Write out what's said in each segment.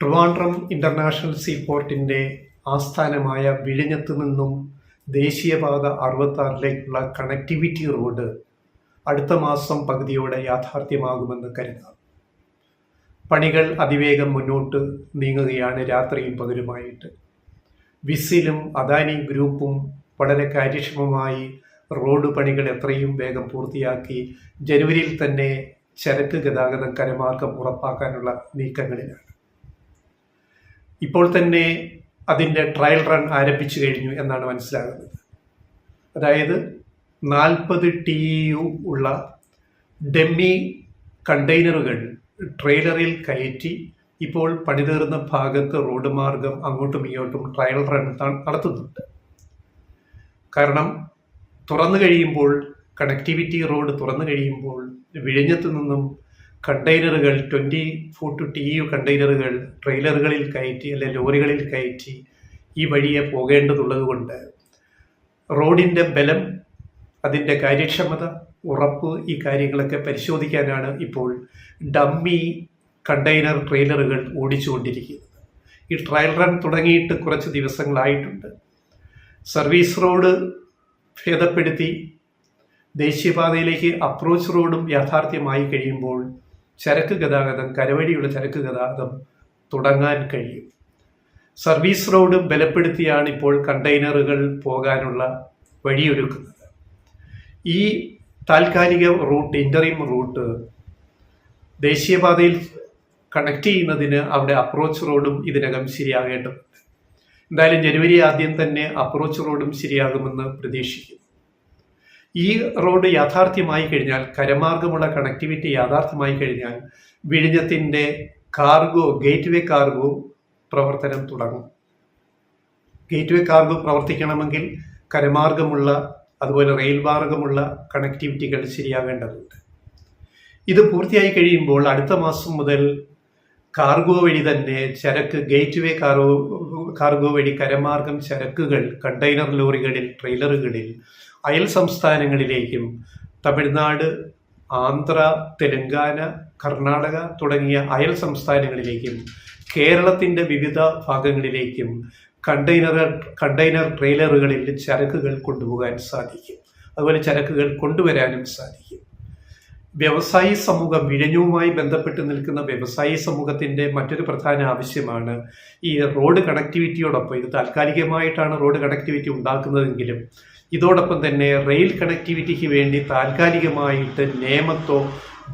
Trivandrum international സീപോർട്ടിന്റെ ആസ്ഥാനമായ വിഴിഞ്ഞത്ത് നിന്നും ദേശീയപാത 66ലേക്കുള്ള കണക്ടിവിറ്റി റോഡ് അടുത്ത മാസം പകുതിയോടെ യാഥാർത്ഥ്യമാകുമെന്ന് കരുതാം. പണികൾ അതിവേഗം മുന്നോട്ട് നീങ്ങുകയാണ് രാത്രിയും പകലുമായിട്ട്. വിസിലും അദാനി ഗ്രൂപ്പും വളരെ കാര്യക്ഷമമായി റോഡ് പണികൾ എത്രയും വേഗം പൂർത്തിയാക്കി ജനുവരിയിൽ തന്നെ ചരക്ക് ഗതാഗതം കരമാർഗം ഉറപ്പാക്കാനുള്ള നീക്കങ്ങളിലാണ്. ഇപ്പോൾ തന്നെ അതിൻ്റെ ട്രയൽ റൺ ആരംഭിച്ചു കഴിഞ്ഞു എന്നാണ് മനസ്സിലാകുന്നത്. അതായത് 40 TEU ഉള്ള ഡെമ്മി കണ്ടെയ്നറുകൾ ട്രെയിലറിൽ കയറ്റി ഇപ്പോൾ പണിതീർന്ന ഭാഗത്ത് റോഡ് മാർഗം അങ്ങോട്ടും ഇങ്ങോട്ടും ട്രയൽ റൺ നടത്തുന്നുണ്ട്. കാരണം തുറന്നു കഴിയുമ്പോൾ, കണക്ടിവിറ്റി റോഡ് തുറന്നു കഴിയുമ്പോൾ വിഴിഞ്ഞത്ത് നിന്നും കണ്ടെയ്നറുകൾ 24 TEU കണ്ടെയ്നറുകൾ ട്രെയിലറുകളിൽ കയറ്റി അല്ലെങ്കിൽ ലോറികളിൽ കയറ്റി ഈ വഴിയെ പോകേണ്ടതുള്ളത് കൊണ്ട് റോഡിൻ്റെ ബലം, അതിൻ്റെ കാര്യക്ഷമത, ഉറപ്പ്, ഈ കാര്യങ്ങളൊക്കെ പരിശോധിക്കാനാണ് ഇപ്പോൾ ഡമ്മി കണ്ടെയ്നർ ട്രെയിലറുകൾ ഓടിച്ചുകൊണ്ടിരിക്കുന്നത്. ഈ ട്രയൽ റൺ തുടങ്ങിയിട്ട് കുറച്ച് ദിവസങ്ങളായിട്ടുണ്ട്. സർവീസ് റോഡ് ഭേദപ്പെടുത്തി ദേശീയപാതയിലേക്ക് അപ്രോച്ച് റോഡും യാഥാർത്ഥ്യമായി കഴിയുമ്പോൾ ചരക്ക് ഗതാഗതം, കരവഴിയുള്ള ചരക്ക് ഗതാഗതം തുടങ്ങാൻ കഴിയും. സർവീസ് റോഡ് ബലപ്പെടുത്തിയാണ് ഇപ്പോൾ കണ്ടെയ്നറുകൾ പോകാനുള്ള വഴിയൊരുക്കുന്നത്. ഈ താൽക്കാലിക റൂട്ട്, ഇൻ്ററിം റൂട്ട് ദേശീയപാതയിൽ കണക്ട് ചെയ്യുന്നതിന് അവിടെ അപ്രോച്ച് റോഡും ഇതിനകം ശരിയാകേണ്ടതുണ്ട്. എന്തായാലും ജനുവരി ആദ്യം തന്നെ അപ്രോച്ച് റോഡും ശരിയാകുമെന്ന് പ്രതീക്ഷിക്കുന്നു. ഈ റോഡ് യാഥാർത്ഥ്യമായി കഴിഞ്ഞാൽ, കരമാർഗമുള്ള കണക്ടിവിറ്റി യാഥാർത്ഥ്യമായി കഴിഞ്ഞാൽ വിഴിഞ്ഞത്തിൻ്റെ ഗേറ്റ്വേ കാർഗോ പ്രവർത്തനം തുടങ്ങും. ഗേറ്റ്വേ കാർഗോ പ്രവർത്തിക്കണമെങ്കിൽ കരമാർഗമുള്ള, അതുപോലെ റെയിൽ മാർഗമുള്ള കണക്ടിവിറ്റികൾ ശരിയാകേണ്ടതുണ്ട്. ഇത് പൂർത്തിയായി കഴിയുമ്പോൾ അടുത്ത മാസം മുതൽ കാർഗോ വഴി തന്നെ ചരക്ക്, ഗേറ്റ്വേ കാർഗോ വഴി കരമാർഗം ചരക്കുകൾ കണ്ടെയ്നർ ലോറികളിൽ, ട്രെയിലറുകളിൽ അയൽ സംസ്ഥാനങ്ങളിലേക്കും തമിഴ്നാട്, ആന്ധ്ര, തെലങ്കാന, കർണാടക തുടങ്ങിയ അയൽ സംസ്ഥാനങ്ങളിലേക്കും കേരളത്തിൻ്റെ വിവിധ ഭാഗങ്ങളിലേക്കും കണ്ടെയ്നർ ട്രെയിലറുകളിൽ ചരക്കുകൾ കൊണ്ടുപോകാൻ സാധിക്കും. അതുപോലെ ചരക്കുകൾ കൊണ്ടുവരാനും സാധിക്കും. വ്യവസായി സമൂഹം, വിഴിഞ്ഞവുമായി ബന്ധപ്പെട്ട് നിൽക്കുന്ന വ്യവസായി സമൂഹത്തിൻ്റെ മറ്റൊരു പ്രധാന ആവശ്യമാണ് ഈ റോഡ് കണക്ടിവിറ്റിയോടൊപ്പം, ഇത് താൽക്കാലികമായിട്ടാണ് റോഡ് കണക്ടിവിറ്റി ഉണ്ടാക്കുന്നതെങ്കിലും ഇതോടൊപ്പം തന്നെ റെയിൽ കണക്ടിവിറ്റിക്ക് വേണ്ടി താൽക്കാലികമായിട്ട് നേമത്തോ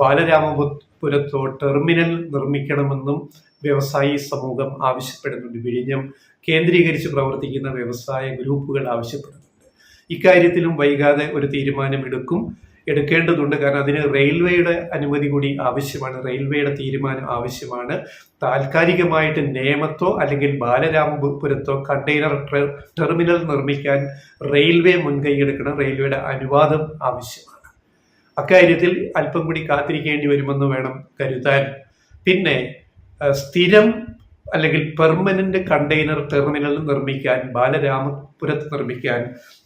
ബാലരാമപുരത്തോ ടെർമിനൽ നിർമ്മിക്കണമെന്നും വ്യവസായി സമൂഹം ആവശ്യപ്പെടുന്നുണ്ട്. വിഴിഞ്ഞം കേന്ദ്രീകരിച്ച് പ്രവർത്തിക്കുന്ന വ്യവസായ ഗ്രൂപ്പുകൾ ആവശ്യപ്പെടുന്നുണ്ട്. ഇക്കാര്യത്തിലും വൈകാതെ ഒരു എടുക്കേണ്ടതുണ്ട്. കാരണം അതിന് റെയിൽവേയുടെ അനുമതി കൂടി ആവശ്യമാണ്, റെയിൽവേയുടെ തീരുമാനം ആവശ്യമാണ്. താൽക്കാലികമായിട്ട് നേമത്തോ അല്ലെങ്കിൽ ബാലരാമപുരത്തോ കണ്ടെയ്നർ ടെർമിനൽ നിർമ്മിക്കാൻ റെയിൽവേ മുൻകൈയെടുക്കണം, റെയിൽവേയുടെ അനുവാദം ആവശ്യമാണ്. അക്കാര്യത്തിൽ അല്പം കൂടി കാത്തിരിക്കേണ്ടി വരുമെന്ന് വേണം കരുതാൻ. പിന്നെ സ്ഥിരം അല്ലെങ്കിൽ പെർമനന്റ് കണ്ടെയ്നർ ടെർമിനൽ നിർമ്മിക്കാൻ, ബാലരാമപുരത്ത് നിർമ്മിക്കാൻ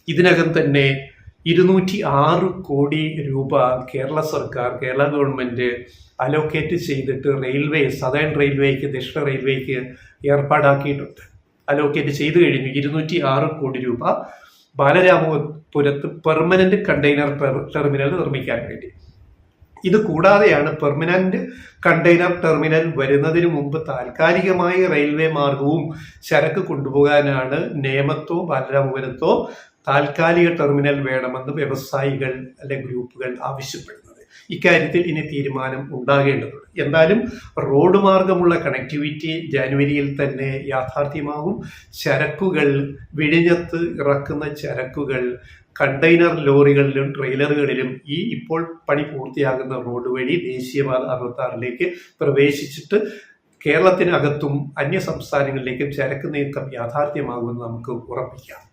ഇതിനകം തന്നെ 206 കോടി രൂപ കേരള ഗവൺമെന്റ് അലോക്കേറ്റ് ചെയ്തിട്ട് സദേൺ റെയിൽവേക്ക്, ദക്ഷിണ റെയിൽവേക്ക് ഏർപ്പാടാക്കിയിട്ടുണ്ട്. അലോക്കേറ്റ് ചെയ്തു കഴിഞ്ഞു 206 കോടി രൂപ ബാലരാമപുരത്ത് പെർമനന്റ് കണ്ടെയ്നർ ടെർമിനൽ നിർമ്മിക്കാൻ വേണ്ടി. ഇത് കൂടാതെയാണ് പെർമനന്റ് കണ്ടെയ്നർ ടെർമിനൽ വരുന്നതിന് മുമ്പ് താൽക്കാലികമായി റെയിൽവേ മാർഗവും ചരക്ക് കൊണ്ടുപോകാനാണ് നേമത്തോ ബാലരാമപുരത്തോ താൽക്കാലിക ടെർമിനൽ വേണമെന്ന് വ്യവസായികൾ അല്ലെങ്കിൽ ഗ്രൂപ്പുകൾ ആവശ്യപ്പെടുന്നത്. ഇക്കാര്യത്തിൽ ഇനി തീരുമാനം ഉണ്ടാകേണ്ടതുണ്ട്. എന്തായാലും റോഡ് മാർഗമുള്ള കണക്ടിവിറ്റി ജനുവരിയിൽ തന്നെ യാഥാർത്ഥ്യമാകും. ചരക്കുകൾ, വിഴിഞ്ഞത്ത് ഇറക്കുന്ന ചരക്കുകൾ കണ്ടെയ്നർ ലോറികളിലും ട്രെയിലറുകളിലും ഈ ഇപ്പോൾ പണി പൂർത്തിയാകുന്ന റോഡ് വഴി ദേശീയപാത 66ലേക്ക് പ്രവേശിച്ചിട്ട് കേരളത്തിനകത്തും അന്യ സംസ്ഥാനങ്ങളിലേക്കും ചരക്ക് നീക്കം യാഥാർത്ഥ്യമാകുമെന്ന് നമുക്ക് ഉറപ്പിക്കാം.